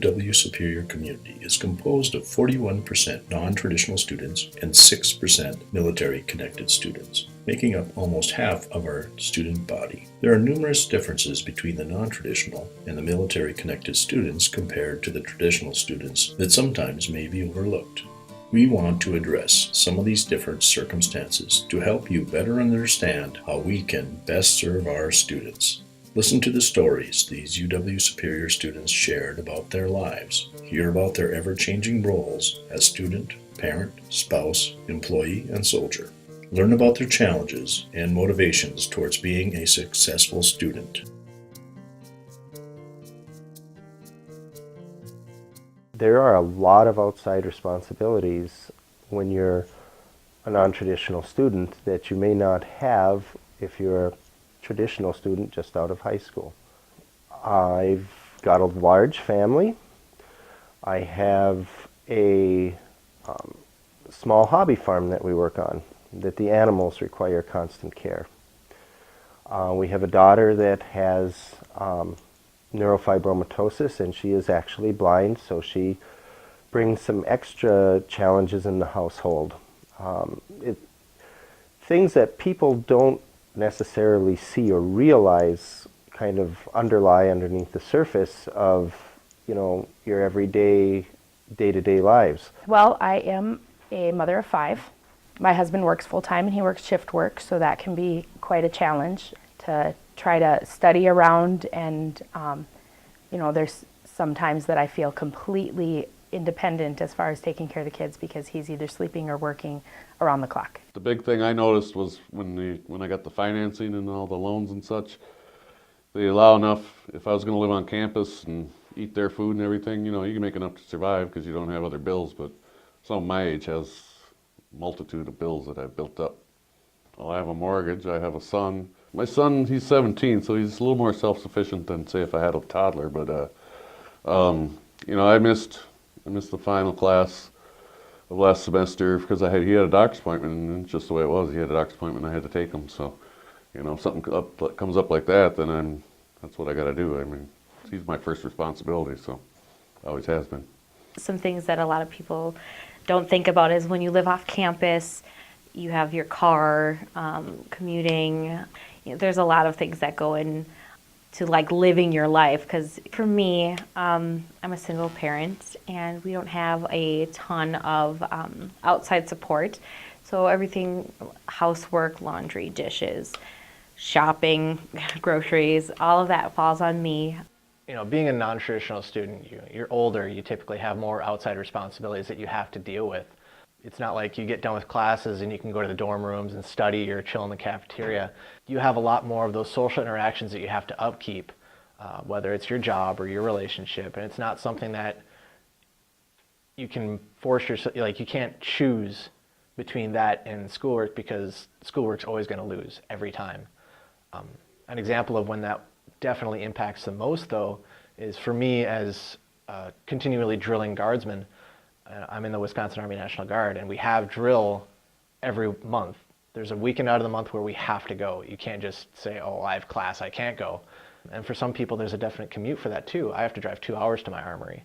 UW Superior community is composed of 41% non-traditional students and 6% military-connected students, making up almost half of our student body. There are numerous differences between the non-traditional and the military-connected students compared to the traditional students that sometimes may be overlooked. We want to address some of these different circumstances to help you better understand how we can best serve our students. Listen to the stories these UW Superior students shared about their lives. Hear about their ever-changing roles as student, parent, spouse, employee, and soldier. Learn about their challenges and motivations towards being a successful student. There are a lot of outside responsibilities when you're a non-traditional student that you may not have if you're a traditional student just out of high school. I've got a large family. I have a small hobby farm that we work on, that the animals require constant care. We have a daughter that has neurofibromatosis, and she is actually blind, so she brings some extra challenges in the household. Things that people don't necessarily see or realize kind of underlie underneath the surface of, your everyday, day-to-day lives. Well, I am a mother of 5. My husband works full-time and he works shift work, so that can be quite a challenge to try to study around, and there's sometimes that I feel completely independent as far as taking care of the kids because he's either sleeping or working around the clock. The big thing I noticed was when I got the financing and all the loans and such, they allow enough, if I was going to live on campus and eat their food and everything, you can make enough to survive because you don't have other bills, but someone my age has a multitude of bills that I've built up. Well, I have a mortgage, I have a son. My son, he's 17, so he's a little more self-sufficient than, say, if I had a toddler, but I missed the final class of last semester because he had a doctor's appointment, and it's just the way it was. He had a doctor's appointment and I had to take him. So, if something comes up like that, then that's what I got to do. I mean, he's my first responsibility, so always has been. Some things that a lot of people don't think about is when you live off campus, you have your car, commuting. There's a lot of things that go in to living your life, because for me, I'm a single parent and we don't have a ton of outside support. So everything, housework, laundry, dishes, shopping, groceries, all of that falls on me. Being a non-traditional student, you're older, you typically have more outside responsibilities that you have to deal with. It's not like you get done with classes and you can go to the dorm rooms and study or chill in the cafeteria. You have a lot more of those social interactions that you have to upkeep, whether it's your job or your relationship, and it's not something that you can force yourself, you can't choose between that and schoolwork, because schoolwork's always going to lose every time. An example of when that definitely impacts the most, though, is for me as a continually drilling guardsman. I'm in the Wisconsin Army National Guard, and we have drill every month. There's a weekend out of the month where we have to go. You can't just say, oh, I have class, I can't go. And for some people, there's a definite commute for that too. I have to drive 2 hours to my armory.